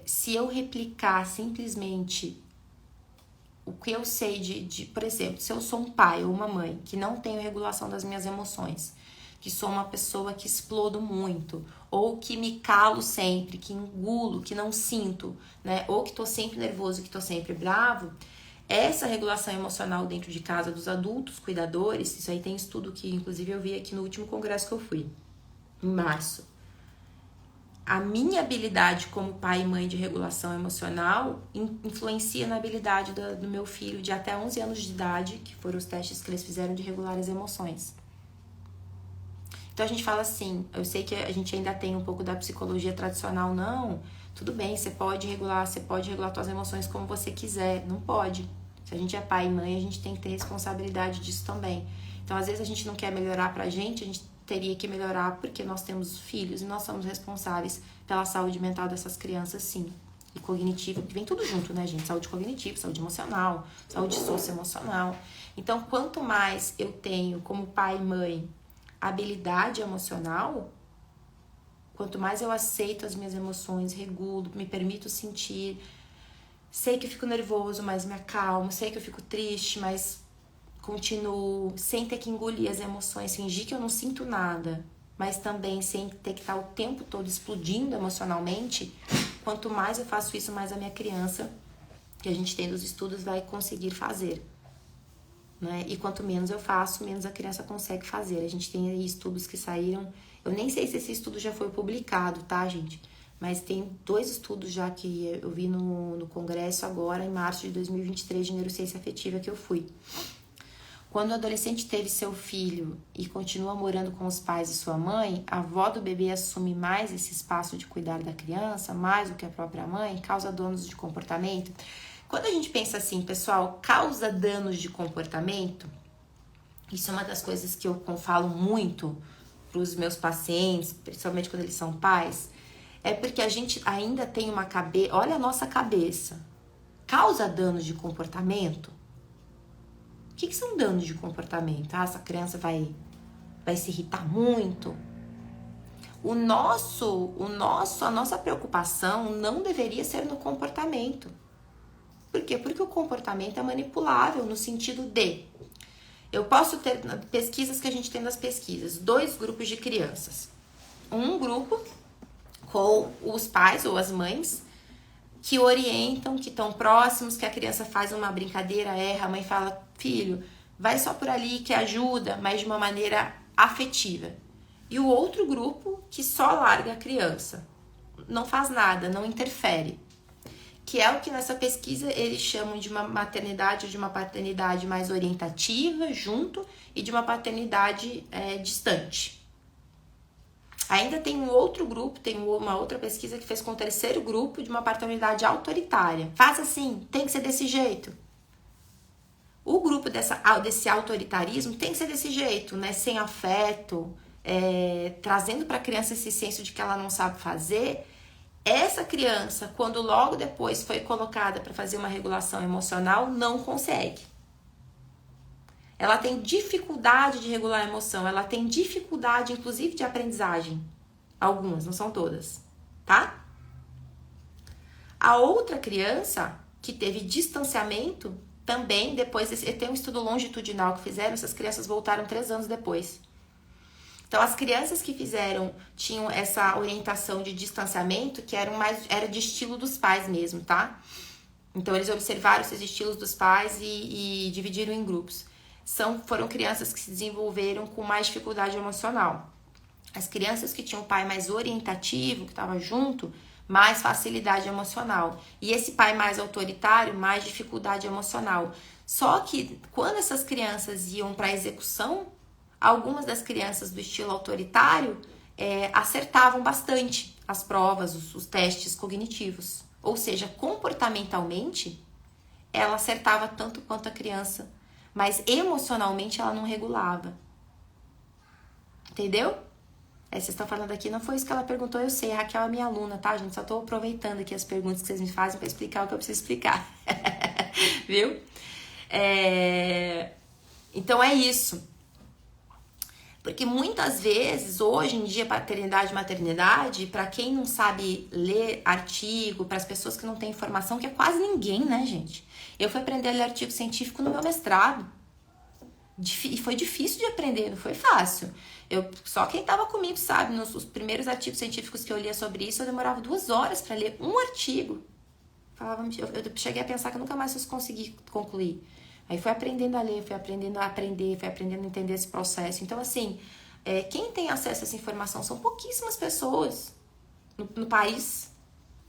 se eu replicar simplesmente o que eu sei por exemplo, se eu sou um pai ou uma mãe que não tenho regulação das minhas emoções, que sou uma pessoa que explodo muito, ou que me calo sempre, que engulo, que não sinto, né? Ou que tô sempre nervoso, que tô sempre bravo, essa regulação emocional dentro de casa dos adultos, cuidadores, isso aí tem estudo que inclusive eu vi aqui no último congresso que eu fui, em março. A minha habilidade como pai e mãe de regulação emocional influencia na habilidade do meu filho de até 11 anos de idade, que foram os testes que eles fizeram de regular as emoções. Então a gente fala assim, eu sei que a gente ainda tem um pouco da psicologia tradicional, não, tudo bem, você pode regular suas emoções como você quiser, não pode. Se a gente é pai e mãe, a gente tem que ter responsabilidade disso também. Então às vezes a gente não quer melhorar pra gente teria que melhorar porque nós temos filhos e nós somos responsáveis pela saúde mental dessas crianças, sim. E cognitiva, que vem tudo junto, né, gente? Saúde cognitiva, saúde emocional, saúde socioemocional. Então, quanto mais eu tenho como pai e mãe habilidade emocional, quanto mais eu aceito as minhas emoções, regulo, me permito sentir, sei que eu fico nervoso, mas me acalmo, sei que eu fico triste, mas continuo sem ter que engolir as emoções, fingir que eu não sinto nada, mas também sem ter que estar o tempo todo explodindo emocionalmente. Quanto mais eu faço isso, mais a minha criança, que a gente tem dos estudos, vai conseguir fazer, né? E quanto menos eu faço, menos a criança consegue fazer. A gente tem aí estudos que saíram, eu nem sei se esse estudo já foi publicado, tá, gente? Mas tem 2 estudos já que eu vi no congresso agora, em março de 2023, de neurociência afetiva que eu fui. Quando o adolescente teve seu filho e continua morando com os pais e sua mãe, a avó do bebê assume mais esse espaço de cuidar da criança, mais do que a própria mãe, causa danos de comportamento. Quando a gente pensa assim, pessoal, causa danos de comportamento, isso é uma das coisas que eu falo muito para os meus pacientes, principalmente quando eles são pais, é porque a gente ainda tem uma cabeça, olha a nossa cabeça, causa danos de comportamento? O que são danos de comportamento? Essa criança vai se irritar muito? A nossa preocupação não deveria ser no comportamento. Por quê? Porque o comportamento é manipulável no sentido de... Eu posso ter pesquisas que a gente tem nas pesquisas, 2 grupos de crianças. Um grupo com os pais ou as mães que orientam, que estão próximos, que a criança faz uma brincadeira, erra, a mãe fala, filho, vai só por ali que ajuda, mas de uma maneira afetiva. E o outro grupo que só larga a criança, não faz nada, não interfere. Que é o que nessa pesquisa eles chamam de uma maternidade ou de uma paternidade mais orientativa, junto, e de uma paternidade distante. Ainda tem um outro grupo, tem uma outra pesquisa que fez com o terceiro grupo de uma paternidade autoritária. Faz assim, tem que ser desse jeito. O grupo desse autoritarismo tem que ser desse jeito, né? Sem afeto, trazendo para a criança esse senso de que ela não sabe fazer. Essa criança, quando logo depois foi colocada para fazer uma regulação emocional, não consegue. Ela tem dificuldade de regular a emoção, ela tem dificuldade, inclusive, de aprendizagem. Algumas, não são todas, tá? A outra criança que teve distanciamento, também depois, tem um estudo longitudinal que fizeram, essas crianças voltaram 3 anos depois. Então, as crianças que tinham essa orientação de distanciamento, que era de estilo dos pais mesmo, tá? Então, eles observaram esses estilos dos pais e dividiram em grupos. Foram crianças que se desenvolveram com mais dificuldade emocional. As crianças que tinham um pai mais orientativo, que estava junto, mais facilidade emocional. E esse pai mais autoritário, mais dificuldade emocional. Só que quando essas crianças iam para a execução, algumas das crianças do estilo autoritário acertavam bastante as provas, os testes cognitivos. Ou seja, comportamentalmente, ela acertava tanto quanto a criança, mas emocionalmente ela não regulava. Entendeu? Vocês estão falando aqui, não foi isso que ela perguntou, eu sei, a Raquel é minha aluna, tá, gente? Só tô aproveitando aqui as perguntas que vocês me fazem para explicar o que eu preciso explicar. Viu? Então é isso. Porque muitas vezes, hoje em dia, paternidade e maternidade, para quem não sabe ler artigo, para as pessoas que não têm informação, que é quase ninguém, né, gente? Eu fui aprender a ler artigo científico no meu mestrado. E foi difícil de aprender, não foi fácil. Só quem estava comigo sabe, nos primeiros artigos científicos que eu lia sobre isso, eu demorava 2 horas para ler um artigo. Eu cheguei a pensar que eu nunca mais fosse conseguir concluir. Aí fui aprendendo a ler, fui aprendendo a aprender, fui aprendendo a entender esse processo. Então, assim, quem tem acesso a essa informação são pouquíssimas pessoas no país,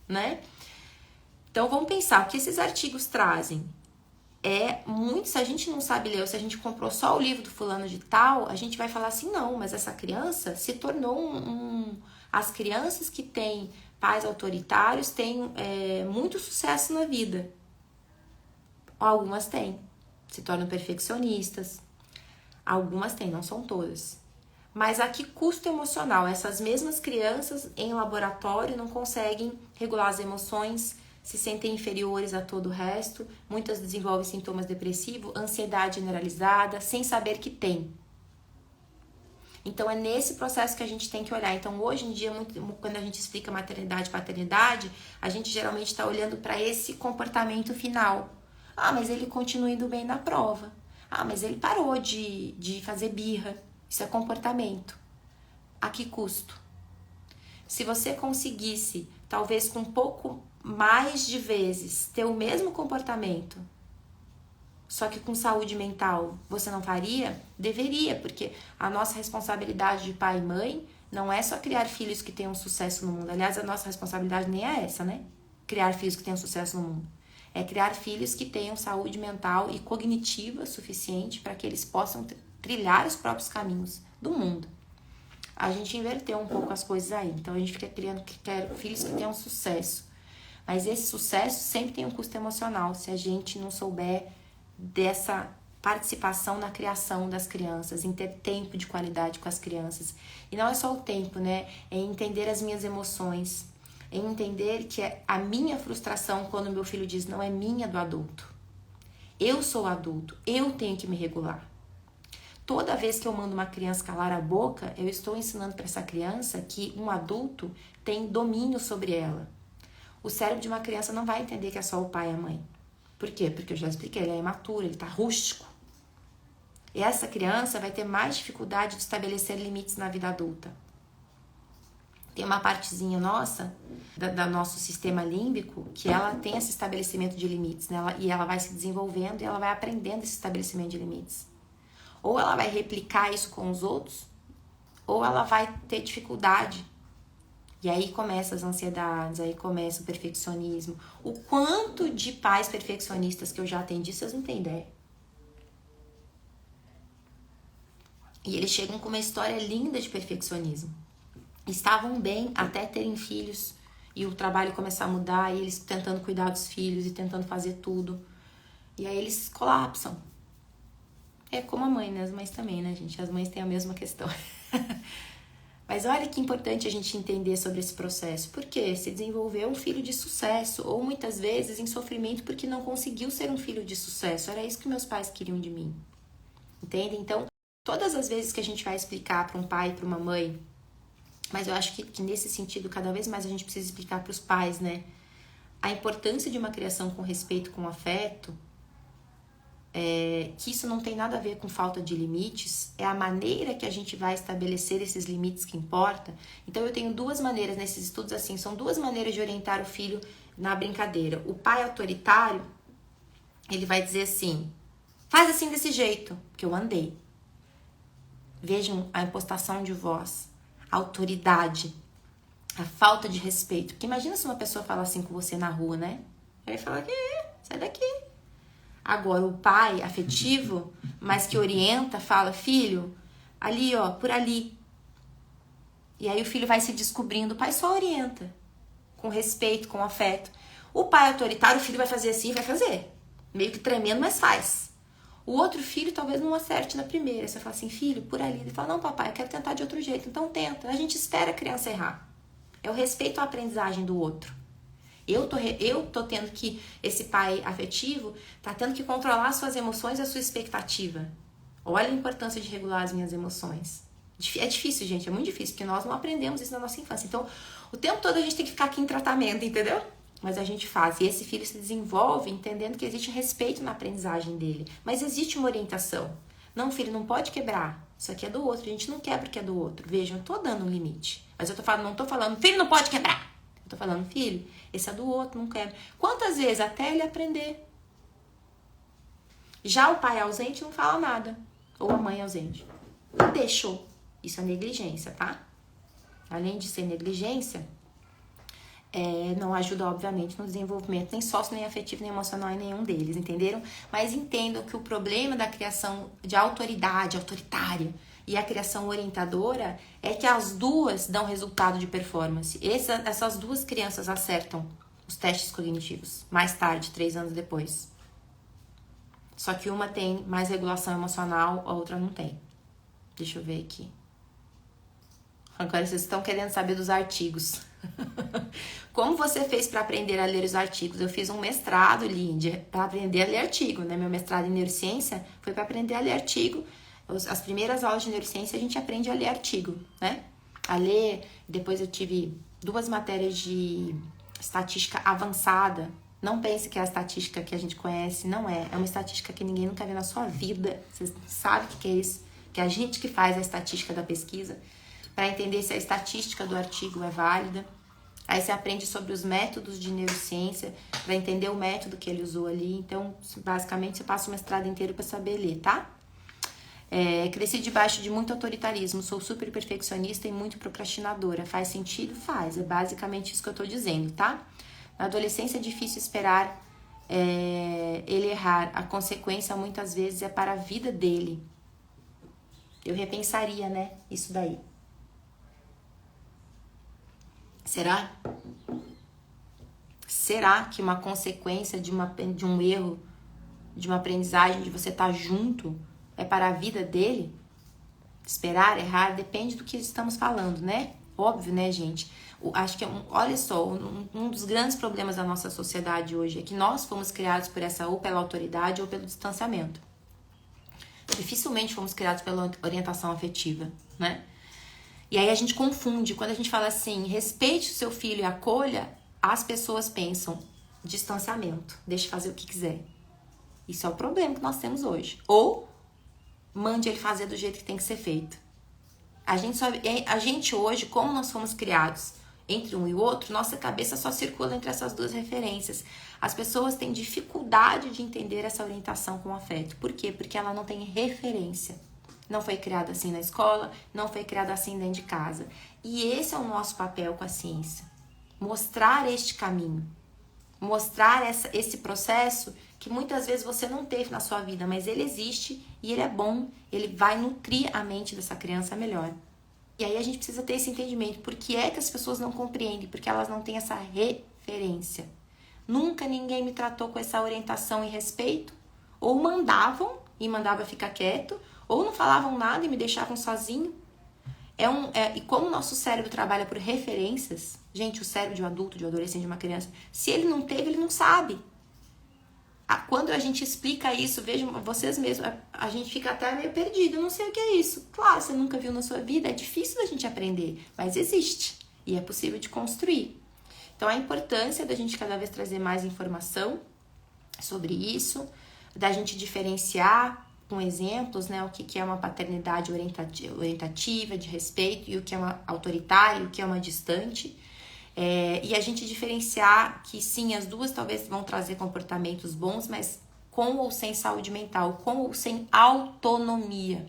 né? Então, vamos pensar, o que esses artigos trazem? Se a gente não sabe ler, ou se a gente comprou só o livro do fulano de tal, a gente vai falar assim, não, mas essa criança se tornou as crianças que têm pais autoritários têm muito sucesso na vida. Algumas têm, se tornam perfeccionistas. Algumas têm, não são todas. Mas a que custo emocional? Essas mesmas crianças em laboratório não conseguem regular as emoções, se sentem inferiores a todo o resto, muitas desenvolvem sintomas depressivos, ansiedade generalizada, sem saber que tem. Então, é nesse processo que a gente tem que olhar. Então, hoje em dia, quando a gente explica maternidade e paternidade, a gente geralmente está olhando para esse comportamento final. Ah, mas ele continua indo bem na prova. Ah, mas ele parou de fazer birra. Isso é comportamento. A que custo? Se você conseguisse, talvez com um pouco mais de vezes, ter o mesmo comportamento, só que com saúde mental, você não faria? Deveria, porque a nossa responsabilidade de pai e mãe não é só criar filhos que tenham sucesso no mundo. Aliás, a nossa responsabilidade nem é essa, né? Criar filhos que tenham sucesso no mundo. É criar filhos que tenham saúde mental e cognitiva suficiente para que eles possam trilhar os próprios caminhos do mundo. A gente inverteu um pouco as coisas aí. Então, a gente fica criando filhos que tenham sucesso. Mas esse sucesso sempre tem um custo emocional, se a gente não souber dessa participação na criação das crianças, em ter tempo de qualidade com as crianças. E não é só o tempo, né? É entender as minhas emoções, é entender que a minha frustração quando meu filho diz não é minha, do adulto. Eu sou adulto, eu tenho que me regular. Toda vez que eu mando uma criança calar a boca, eu estou ensinando para essa criança que um adulto tem domínio sobre ela. O cérebro de uma criança não vai entender que é só o pai e a mãe. Por quê? Porque eu já expliquei, ele é imaturo, ele tá rústico. E essa criança vai ter mais dificuldade de estabelecer limites na vida adulta. Tem uma partezinha nossa, do nosso sistema límbico, que ela tem esse estabelecimento de limites, né? E ela vai se desenvolvendo e ela vai aprendendo esse estabelecimento de limites. Ou ela vai replicar isso com os outros, ou ela vai ter dificuldade. E aí começam as ansiedades, aí começa o perfeccionismo. O quanto de pais perfeccionistas que eu já atendi, vocês não têm ideia. E eles chegam com uma história linda de perfeccionismo. Estavam bem até terem filhos e o trabalho começar a mudar, e eles tentando cuidar dos filhos e tentando fazer tudo. E aí eles colapsam. É como a mãe, né? As mães também, né, gente? As mães têm a mesma questão. Mas olha que importante a gente entender sobre esse processo. Porque se desenvolveu um filho de sucesso, ou muitas vezes em sofrimento porque não conseguiu ser um filho de sucesso. Era isso que meus pais queriam de mim. Entende? Então, todas as vezes que a gente vai explicar para um pai e para uma mãe, mas eu acho que nesse sentido, cada vez mais a gente precisa explicar para os pais, né? A importância de uma criação com respeito, com afeto, que isso não tem nada a ver com falta de limites, é a maneira que a gente vai estabelecer esses limites que importa. Então eu tenho 2 maneiras nesses estudos, assim, são 2 maneiras de orientar o filho na brincadeira, o pai autoritário, ele vai dizer assim, faz assim desse jeito, que eu mandei. Vejam a impostação de voz, a autoridade, a falta de respeito. Porque imagina se uma pessoa fala assim com você na rua, né? Ele fala que sai daqui. Agora, o pai afetivo, mas que orienta, fala, filho, ali, ó, por ali. E aí o filho vai se descobrindo, o pai só orienta, com respeito, com afeto. O pai autoritário, o filho vai fazer assim, vai fazer. Meio que tremendo, mas faz. O outro filho talvez não acerte na primeira. Você fala assim, filho, por ali. Ele fala, não, papai, eu quero tentar de outro jeito. Então tenta. A gente espera a criança errar. É o respeito à aprendizagem do outro. Eu tô tendo que, esse pai afetivo, tá tendo que controlar suas emoções e a sua expectativa. Olha a importância de regular as minhas emoções. É difícil, gente, é muito difícil, porque nós não aprendemos isso na nossa infância. Então, o tempo todo a gente tem que ficar aqui em tratamento, entendeu? Mas a gente faz. E esse filho se desenvolve entendendo que existe respeito na aprendizagem dele. Mas existe uma orientação. Não, filho, não pode quebrar. Isso aqui é do outro. A gente não quebra o que é do outro. Vejam, eu tô dando um limite. Mas eu não tô falando, filho, não pode quebrar. Eu tô falando, filho, esse é do outro, não quebra. Quantas vezes? Até ele aprender. Já o pai ausente não fala nada. Ou a mãe ausente. Não deixou. Isso é negligência, tá? Além de ser negligência, não ajuda, obviamente, no desenvolvimento nem sócio, nem afetivo, nem emocional em nenhum deles, entenderam? Mas entendam que o problema da criação de autoridade, autoritária, e a criação orientadora é que as duas dão resultado de performance. Essas duas crianças acertam os testes cognitivos mais tarde, 3 anos depois. Só que uma tem mais regulação emocional, a outra não tem. Deixa eu ver aqui. Agora vocês estão querendo saber dos artigos. Como você fez para aprender a ler os artigos? Eu fiz um mestrado, Líndia, para aprender a ler artigo, né? Meu mestrado em neurociência foi para aprender a ler artigo. As primeiras aulas de neurociência a gente aprende a ler artigo, né? A ler, depois eu tive 2 matérias de estatística avançada. Não pense que é a estatística que a gente conhece, não é. É uma estatística que ninguém nunca viu na sua vida. Vocês sabem o que é isso? Que é a gente que faz a estatística da pesquisa, para entender se a estatística do artigo é válida. Aí você aprende sobre os métodos de neurociência, para entender o método que ele usou ali. Então, basicamente, você passa o mestrado inteiro para saber ler, tá? Cresci debaixo de muito autoritarismo, sou super perfeccionista e muito procrastinadora. Faz sentido? Faz. É basicamente isso que eu tô dizendo, tá? Na adolescência é difícil esperar ele errar. A consequência, muitas vezes, é para a vida dele. Eu repensaria, né? Isso daí. Será? Será que uma consequência de um erro, de uma aprendizagem, de você estar junto, é para a vida dele? Esperar, errar, depende do que estamos falando, né? Óbvio, né, gente? Acho que, olha só, um dos grandes problemas da nossa sociedade hoje é que nós fomos criados ou pela autoridade ou pelo distanciamento. Dificilmente fomos criados pela orientação afetiva, né? E aí a gente confunde. Quando a gente fala assim, respeite o seu filho e acolha, as pessoas pensam distanciamento, deixe fazer o que quiser. Isso é o problema que nós temos hoje. Ou mande ele fazer do jeito que tem que ser feito. A gente hoje, como nós fomos criados entre um e o outro, nossa cabeça só circula entre essas 2 referências. As pessoas têm dificuldade de entender essa orientação com afeto. Por quê? Porque ela não tem referência. Não foi criada assim na escola, não foi criada assim dentro de casa. E esse é o nosso papel com a ciência. Mostrar este caminho. Mostrar esse processo que muitas vezes você não teve na sua vida, mas ele existe e ele é bom, ele vai nutrir a mente dessa criança melhor. E aí a gente precisa ter esse entendimento. Por que é que as pessoas não compreendem? Porque elas não têm essa referência. Nunca ninguém me tratou com essa orientação e respeito. Ou mandavam e mandava ficar quieto, ou não falavam nada e me deixavam sozinho. E como o nosso cérebro trabalha por referências, gente, o cérebro de um adulto, de um adolescente, de uma criança, se ele não teve, ele não sabe. Quando a gente explica isso, vejam vocês mesmos, a gente fica até meio perdido. Eu não sei o que é isso. Claro, você nunca viu na sua vida, é difícil da gente aprender, mas existe e é possível de construir. Então, a importância da gente cada vez trazer mais informação sobre isso, da gente diferenciar com exemplos, né, o que é uma paternidade orientativa, de respeito, e o que é uma autoritária, e o que é uma distante. E a gente diferenciar que sim, as duas talvez vão trazer comportamentos bons, mas com ou sem saúde mental, com ou sem autonomia.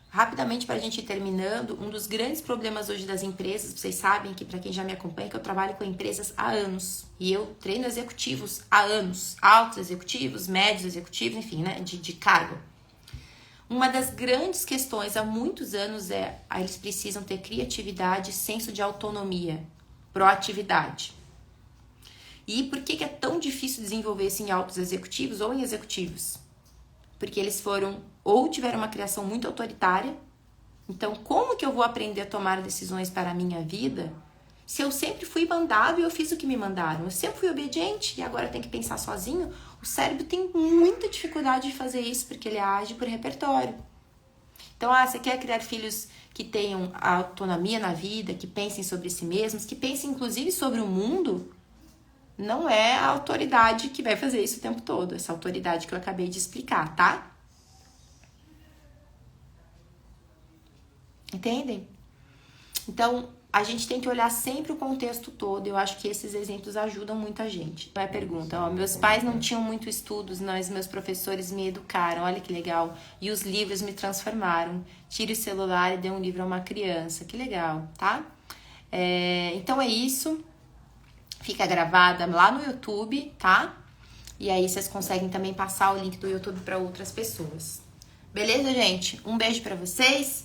Rapidamente, para a gente ir terminando, um dos grandes problemas hoje das empresas, vocês sabem que para quem já me acompanha, que eu trabalho com empresas há anos. E eu treino executivos há anos. Altos executivos, médios executivos, enfim, né, de cargo. Uma das grandes questões há muitos anos eles precisam ter criatividade, senso de autonomia, proatividade. E por que é tão difícil desenvolver isso em altos executivos ou em executivos? Porque eles ou tiveram uma criação muito autoritária. Então, como que eu vou aprender a tomar decisões para a minha vida se eu sempre fui mandado e eu fiz o que me mandaram? Eu sempre fui obediente e agora eu tenho que pensar sozinho. O cérebro tem muita dificuldade de fazer isso porque ele age por repertório. Então, você quer criar filhos que tenham autonomia na vida, que pensem sobre si mesmos, que pensem inclusive sobre o mundo? Não é a autoridade que vai fazer isso o tempo todo. Essa autoridade que eu acabei de explicar, tá? Entendem? Então, a gente tem que olhar sempre o contexto todo. Eu acho que esses exemplos ajudam muita gente. Vai pergunta, meus pais não tinham muito estudos, mas meus professores me educaram, olha que legal. E os livros me transformaram. Tire o celular e dê um livro a uma criança. Que legal, tá? Então é isso. Fica gravada lá no YouTube, tá? E aí vocês conseguem também passar o link do YouTube para outras pessoas. Beleza, gente? Um beijo para vocês.